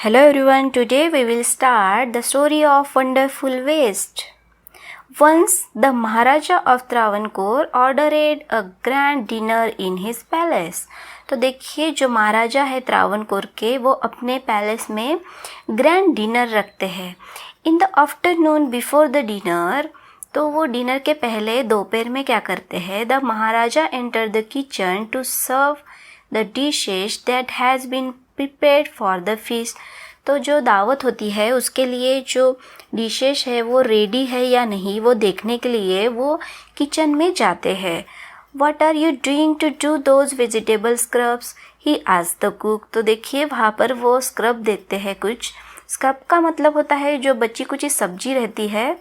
Hello everyone, today we will start the story of wonderful waste. Once the Maharaja of Travancore ordered a grand dinner in his palace. तो देखिए जो महाराजा है त्रावणकोर के वो अपने palace में ग्रैंड डिनर रखते हैं. In the afternoon before the dinner, तो वो डिनर के पहले दोपहर में क्या करते हैं, the maharaja enter the kitchen to serve the dishes that has been prepared for the feast. तो जो दावत होती है उसके लिए जो डिशेज है वो रेडी है या नहीं वो देखने के लिए वो किचन में जाते हैं. What are you doing to do those vegetable scrubs? He asked the cook. तो देखिए वहाँ पर वो स्क्रब देखते हैं. कुछ स्क्रब का मतलब होता है जो बची कुछ सब्जी रहती है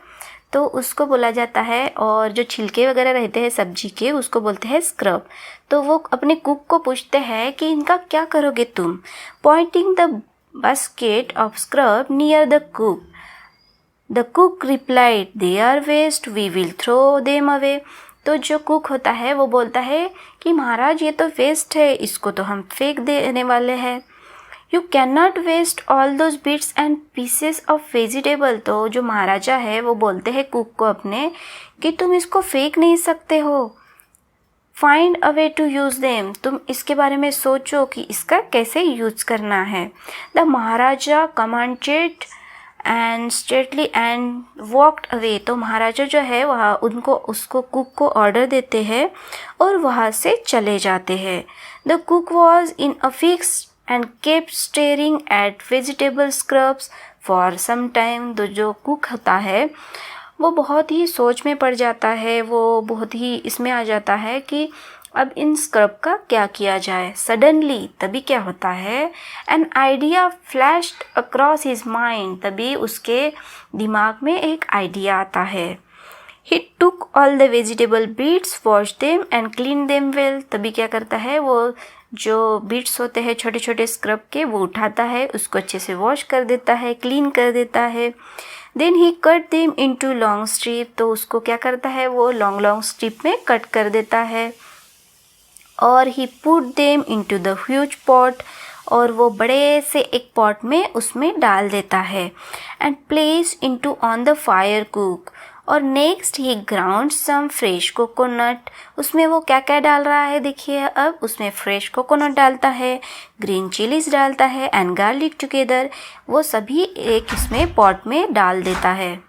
तो उसको बोला जाता है, और जो छिलके वगैरह रहते हैं सब्जी के उसको बोलते हैं स्क्रब. तो वो अपने कुक को पूछते हैं कि इनका क्या करोगे तुम. Pointing the basket of scrub near the cook. The cook replied, they are waste, we will throw them away. तो जो कुक होता है वो बोलता है कि महाराज ये तो वेस्ट है, इसको तो हम फेंक देने वाले हैं. You can not waste all those bits and pieces of vegetable. तो जो महाराजा है वो बोलते हैं कुक को अपने कि तुम इसको फेंक नहीं सकते हो. Find a way to use them. तुम इसके बारे में सोचो कि इसका कैसे यूज़ करना है. The Maharaja commanded and straightly and walked away. तो महाराजा जो है वह उसको कुक को ऑर्डर देते हैं और वहाँ से चले जाते हैं. The cook was in a fix and kept staring at vegetable scrubs for some time. तो जो कुक होता है वो बहुत ही सोच में पड़ जाता है, वो बहुत ही इसमें आ जाता है कि अब इन स्क्रब का क्या किया जाए. सडनली, तभी क्या होता है, an idea flashed across his mind. तभी उसके दिमाग में एक आइडिया आता है. He took all the vegetable beets, wash them and clean them well. तभी क्या करता है, वो जो बीट्स होते हैं छोटे छोटे स्क्रब के वो उठाता है, उसको अच्छे से वॉश कर देता है, क्लीन कर देता है. Then he cut them into long strip. तो उसको क्या करता है, वो लॉन्ग लॉन्ग स्ट्रिप में कट कर देता है. और he put them into the huge pot. और वो बड़े से एक पॉट में उसमें डाल देता है. And place into on the fire cook. और नेक्स्ट ही ग्राउंड सम फ्रेश कोकोनट. उसमें वो क्या क्या डाल रहा है देखिए, अब उसमें फ्रेश कोकोनट डालता है, ग्रीन चिलीज डालता है एंड गार्लिक टुगेदर. वो सभी एक इसमें पॉट में डाल देता है.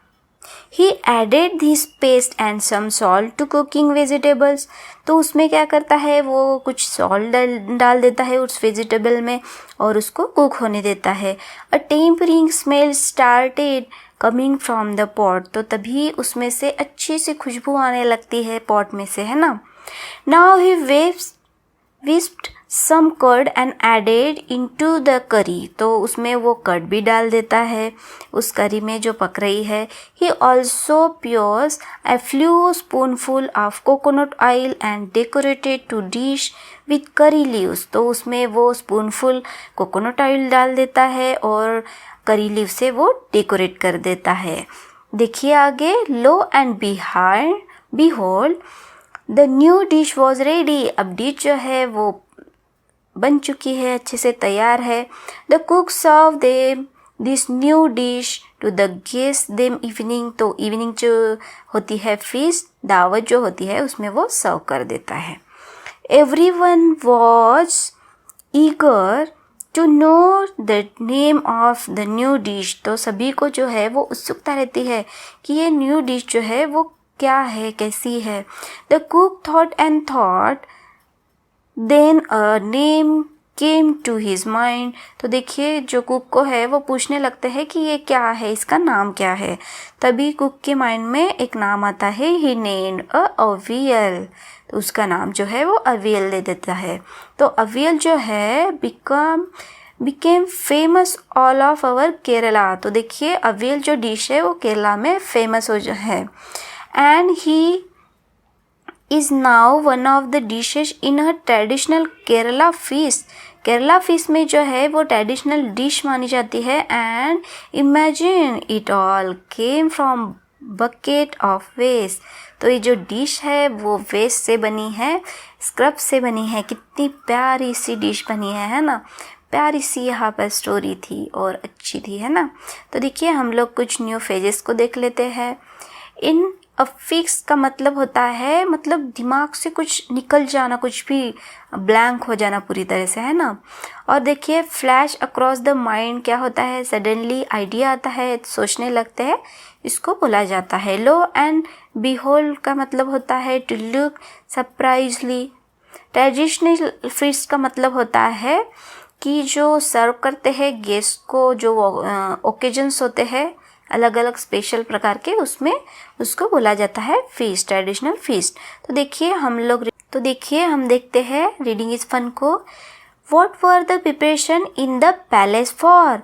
He added this paste and some salt to cooking vegetables. तो उसमें क्या करता है, वो कुछ सॉल्ट डाल देता है उस वेजिटेबल में और उसको कुक होने देता है. A tempering smell started coming from the pot. तो तभी उसमें से अच्छी सी खुशबू आने लगती है पॉट में से, है ना. Now he whisked some curd and added into the curry. तो उसमें वो कर्ड भी डाल देता है उस करी में जो पक रही है. He also pours a few spoonful of coconut oil and decorated to dish with curry leaves. तो उसमें वो स्पूनफुल कोकोनट ऑयल डाल देता है और करी लीव से वो डेकोरेट कर देता है. देखिए आगे, lo and behold the new dish was ready. अब डिश जो है वो बन चुकी है, अच्छे से तैयार है. The cook serve them this new dish to the guest them evening. तो इवनिंग जो होती है फीस्ट, दावत जो होती है उसमें वो सर्व कर देता है. Everyone was eager to know the name of the new dish. तो सभी को जो है वो उत्सुकता रहती है कि ये न्यू डिश जो है वो क्या है, कैसी है. The cook thought and thought, then a name came to his mind. तो देखिए जो कुक को है वो पूछने लगते हैं कि ये क्या है, इसका नाम क्या है. तभी कुक के माइंड में एक नाम आता है. ही नेम्ड अ अवियल. तो उसका नाम जो है वो अवियल दे देता है. तो अवियल जो है became famous all of our Kerala. तो देखिए अवियल जो डिश है वो केरला में फेमस हो है. And he is now one of the dishes in her traditional Kerala feast. Kerala fish में जो है वो ट्रेडिशनल डिश मानी जाती है. And imagine it all came from bucket of waste. तो ये जो डिश है वो वेस्ट से बनी है, स्क्रब से बनी है. कितनी प्यारी सी डिश बनी है ना. प्यारी सी यहाँ पर स्टोरी थी और अच्छी थी, है ना। तो देखिए हम लोग कुछ न्यू फेजेस को देख लेते हैं। इन अ फिक्स का मतलब होता है मतलब दिमाग से कुछ निकल जाना, कुछ भी ब्लैंक हो जाना पूरी तरह से, है ना। और देखिए फ्लैश अक्रॉस द माइंड क्या होता है, सडनली आइडिया आता है, सोचने लगते हैं, इसको बोला जाता है। लो एंड बिहोल्ड का मतलब होता है to look surprisingly. Traditional feast का मतलब होता है कि जो सर्व करते हैं गेस्ट को, जो ओकेजन्स होते हैं अलग अलग स्पेशल प्रकार के, उसमें उसको बोला जाता है फीस्ट, ट्रेडिशनल फीस्ट। तो देखिए हम देखते हैं रीडिंग इज फन को। What were the preparation in the palace for?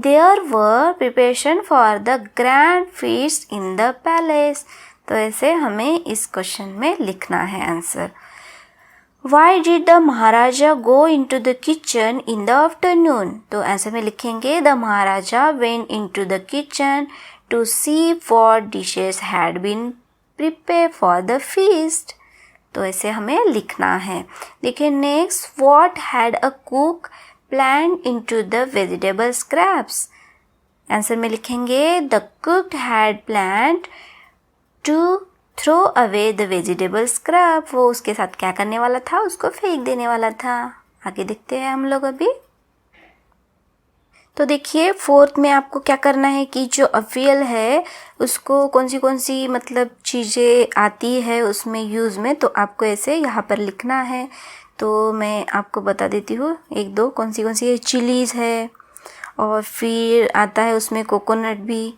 There were preparation for the grand feast in the palace. तो ऐसे हमें इस क्वेश्चन में लिखना है answer. Why did the Maharaja go into the kitchen in the afternoon? तो answer में लिखेंगे the Maharaja went into the kitchen to see what dishes had been prepared for the feast. तो ऐसे हमें लिखना है। देखिए next, what had a cook plan into the vegetable scraps. Answer में लिखेंगे the cook had planned to throw away the vegetable scrap. वो उसके साथ क्या करने वाला था, उसको फेंक देने वाला था। आगे देखते हैं हम लोग अभी। तो देखिए फोर्थ में आपको क्या करना है कि जो अवियल है उसको कौन सी मतलब चीज़ें आती है उसमें यूज़ में, तो आपको ऐसे यहाँ पर लिखना है। तो मैं आपको बता देती हूँ एक दो कौन सी है। चिलीज़ है, और फिर आता है उसमें कोकोनट भी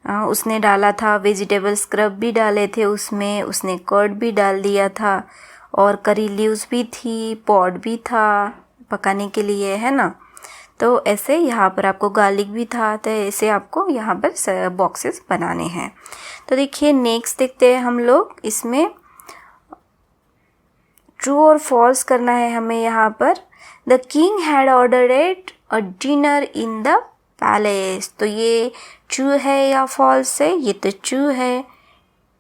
उसने डाला था, वेजिटेबल स्क्रब भी डाले थे उसमें, उसने कर्ड भी डाल दिया था, और करी लीव्स भी थी, पॉड भी था पकाने के लिए, है ना। तो ऐसे यहाँ पर आपको गार्लिक भी था, तो ऐसे आपको यहाँ पर बॉक्सेस बनाने हैं। तो देखिए नेक्स्ट देखते हैं हम लोग, इसमें ट्रू और फॉल्स करना है हमें यहाँ पर। The king had ordered a dinner in the palace. तो ये ट्रू है या फॉल्स है, ये तो ट्रू है,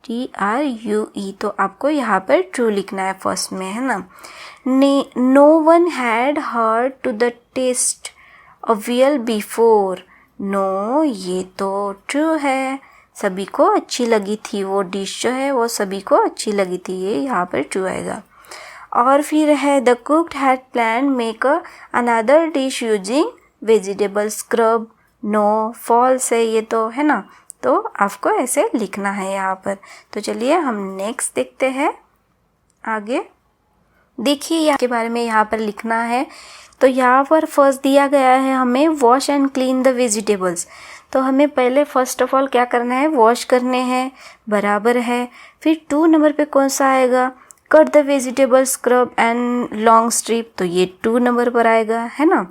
TRUE। तो आपको यहाँ पर ट्रू लिखना है फर्स्ट में, है ना। No one had heard to the taste avial before. No, ये तो ट्रू है, सभी को अच्छी लगी थी वो डिश, जो है वो सभी को अच्छी लगी थी, ये यहाँ पर ट्रू आएगा। और फिर है the cook had plan make another dish using vegetable scrub. No, false है ये तो, है ना। तो आपको ऐसे लिखना है यहाँ पर। तो चलिए हम नेक्स्ट देखते हैं आगे। देखिए यहाँ के बारे में यहाँ पर लिखना है। तो यहाँ पर फर्स्ट दिया गया है हमें wash and clean the vegetables. तो हमें पहले फर्स्ट ऑफ ऑल क्या करना है, वॉश करने हैं, बराबर है। फिर 2 नंबर पे कौन सा आएगा, cut the vegetable scrub and long strip. तो ये 2 नंबर पर आएगा, है ना।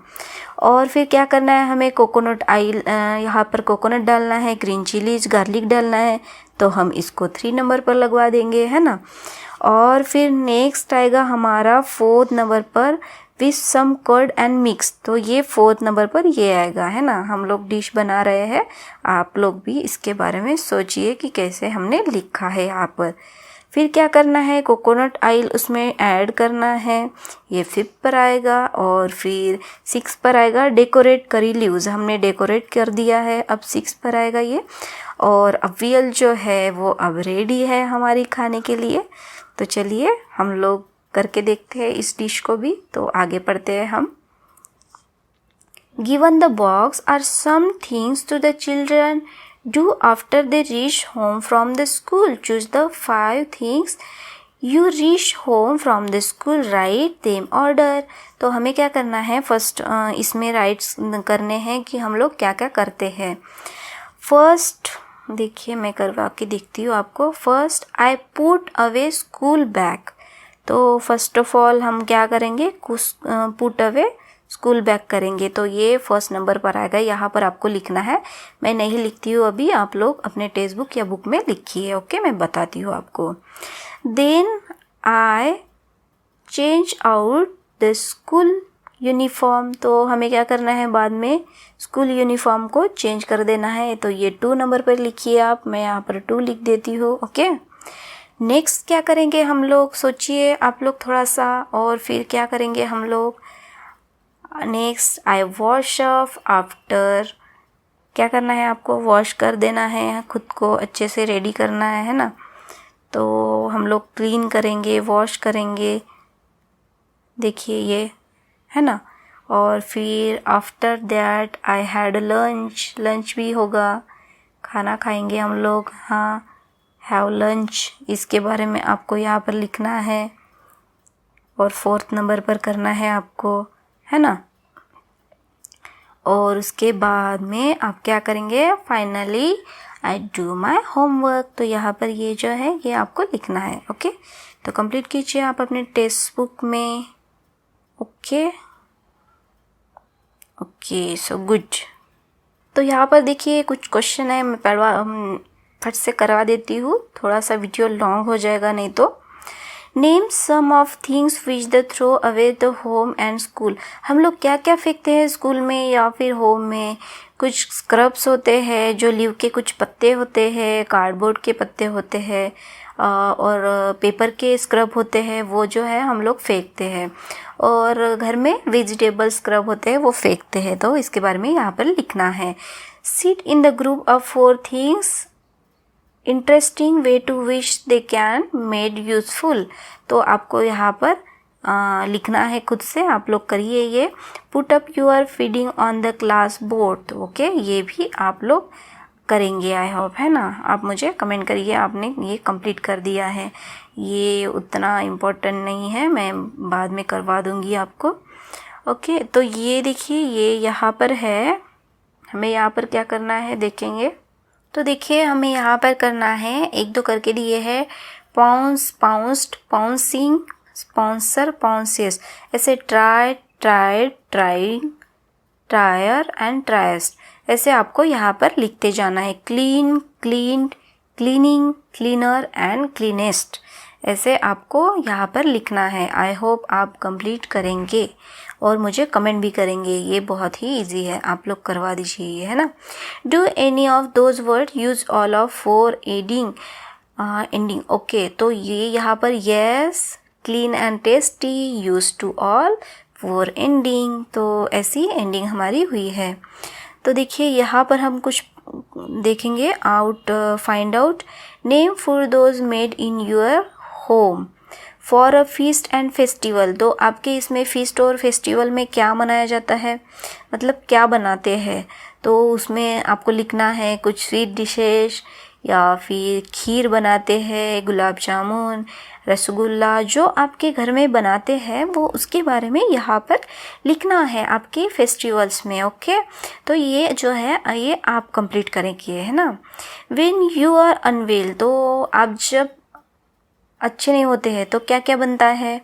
और फिर क्या करना है हमें, कोकोनट ऑयल, यहाँ पर कोकोनट डालना है, ग्रीन चिलीज, गार्लिक डालना है, तो हम इसको 3 नंबर पर लगवा देंगे, है ना। और फिर नेक्स्ट आएगा हमारा 4th नंबर पर with some curd and mix. तो ये 4th नंबर पर ये आएगा, है ना। हम लोग डिश बना रहे हैं, आप लोग भी इसके बारे में सोचिए कि कैसे हमने लिखा है यहाँ पर। फिर क्या करना है, कोकोनट ऑयल उसमें ऐड करना है, ये 5th पर आएगा। और फिर 6 पर आएगा डेकोरेट करी लीव्स, हमने डेकोरेट कर दिया है, अब 6 पर आएगा ये। और अवियल जो है वो अब रेडी है हमारी खाने के लिए। तो चलिए हम लोग करके देखते हैं इस डिश को भी। तो आगे पढ़ते हैं हम। Given the box are some things to the children do after they reach home from the school. Choose the 5 things you reach home from the school. Write them order. तो हमें क्या करना है, फर्स्ट इसमें राइट्स करने हैं कि हम लोग क्या क्या करते हैं। फर्स्ट देखिए मैं करवा के देखती हूँ आपको। First, I put away school bag. तो फर्स्ट ऑफ ऑल हम क्या करेंगे, पुट अवे स्कूल बैग करेंगे। तो ये 1st नंबर पर आएगा, यहाँ पर आपको लिखना है। मैं नहीं लिखती हूँ अभी, आप लोग अपने टेक्स्ट बुक या बुक में लिखिए, ओके। मैं बताती हूँ आपको। Then I change out the school uniform. तो हमें क्या करना है, बाद में स्कूल यूनिफॉर्म को चेंज कर देना है। तो ये 2 नंबर पर लिखिए आप, मैं यहाँ पर 2 लिख देती हूँ, ओके। नेक्स्ट क्या करेंगे हम लोग, सोचिए आप लोग थोड़ा सा। और फिर क्या करेंगे हम लोग, next I wash off after, क्या करना है आपको, वॉश कर देना है, खुद को अच्छे से रेडी करना है ना। तो हम लोग क्लीन करेंगे, वॉश करेंगे, देखिए ये है ना। और फिर after that I had lunch, lunch भी होगा, खाना खाएंगे हम लोग, हाँ, हैव लंच, इसके बारे में आपको यहाँ पर लिखना है और 4th नंबर पर करना है आपको, है ना। और उसके बाद में आप क्या करेंगे, finally I do my homework, तो यहाँ पर ये जो है ये आपको लिखना है। ओके, तो कंप्लीट कीजिए आप अपने टेक्स्ट बुक में। Okay okay, so good. तो यहाँ पर देखिए कुछ क्वेश्चन है, मैं फट से करवा देती हूँ, थोड़ा सा वीडियो लॉन्ग हो जाएगा नहीं तो। Name some of things which the throw away the home and school, हम लोग क्या क्या फेंकते हैं स्कूल में या फिर होम में। कुछ स्क्रब्स होते हैं, जो लीव के कुछ पत्ते होते हैं, कार्डबोर्ड के पत्ते होते हैं, और पेपर के स्क्रब होते हैं, वो जो है हम लोग फेंकते हैं। और घर में वेजिटेबल स्क्रब होते हैं, वो फेंकते हैं, तो इसके बारे में यहाँ पर लिखना है। Sit in the group of 4 things interesting way to which they can made useful, तो आपको यहाँ पर लिखना है खुद से, आप लोग करिए ये। Put up your feeding on the class board, okay, ये भी आप लोग करेंगे आई होप, है ना। आप मुझे कमेंट करिए आपने ये कंप्लीट कर दिया है, ये उतना इम्पोर्टेंट नहीं है, मैं बाद में करवा दूँगी आपको। ओके, तो ये देखिए ये यहाँ पर है, हमें यहाँ पर क्या करना है देखेंगे। तो देखिए हमें यहाँ पर करना है, 1-2 करके दिए है, पाउंस, पाउंस्ड, पाउंसिंग, स्पॉन्सर, पाउंसियस, ऐसे try, tried, trying, trier and tryst, ऐसे आपको यहाँ पर लिखते जाना है। Clean, cleaned, cleaning, cleaner and cleanest, ऐसे आपको यहाँ पर लिखना है। आई होप आप कंप्लीट करेंगे और मुझे कमेंट भी करेंगे, ये बहुत ही इजी है, आप लोग करवा दीजिए ये, है ना। Do any of those word use all of for adding ending, okay, तो ये यहाँ पर yes, clean and tasty, use to all, for ending, तो ऐसी एंडिंग हमारी हुई है। तो देखिए यहाँ पर हम कुछ देखेंगे, find out name for those made in your home for a feast and festival, तो आपके इसमें फीस्ट और फेस्टिवल में क्या मनाया जाता है, मतलब क्या बनाते हैं, तो उसमें आपको लिखना है कुछ स्वीट डिशेस, या फिर खीर बनाते हैं, गुलाब जामुन, रसगुल्ला, जो आपके घर में बनाते हैं वो उसके बारे में यहाँ पर लिखना है आपके फेस्टिवल्स में। ओके, तो ये जो है ये आप कंप्लीट करेंगे, है ना। व्हेन यू आर अनवेल, तो आप जब अच्छे नहीं होते हैं तो क्या क्या बनता है,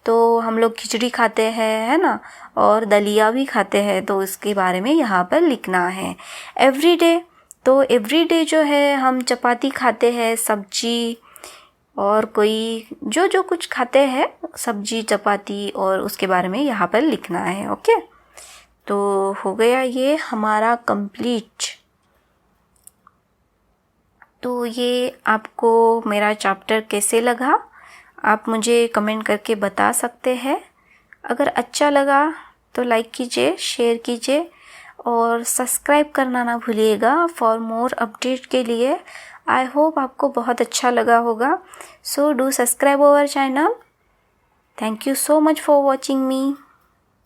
तो हम लोग खिचड़ी खाते हैं, है ना, और दलिया भी खाते हैं, तो इसके बारे में यहाँ पर लिखना है। एवरीडे, तो एवरीडे जो है हम चपाती खाते हैं, सब्जी, और कोई जो जो कुछ खाते हैं, सब्जी, चपाती, और उसके बारे में यहाँ पर लिखना है। ओके, तो हो गया ये हमारा कंप्लीट। तो ये आपको मेरा चैप्टर कैसे लगा आप मुझे कमेंट करके बता सकते हैं। अगर अच्छा लगा तो लाइक कीजिए, शेयर कीजिए और सब्सक्राइब करना ना भूलिएगा फॉर मोर अपडेट के लिए। आई होप आपको बहुत अच्छा लगा होगा। So do subscribe our channel. Thank you so much for watching me.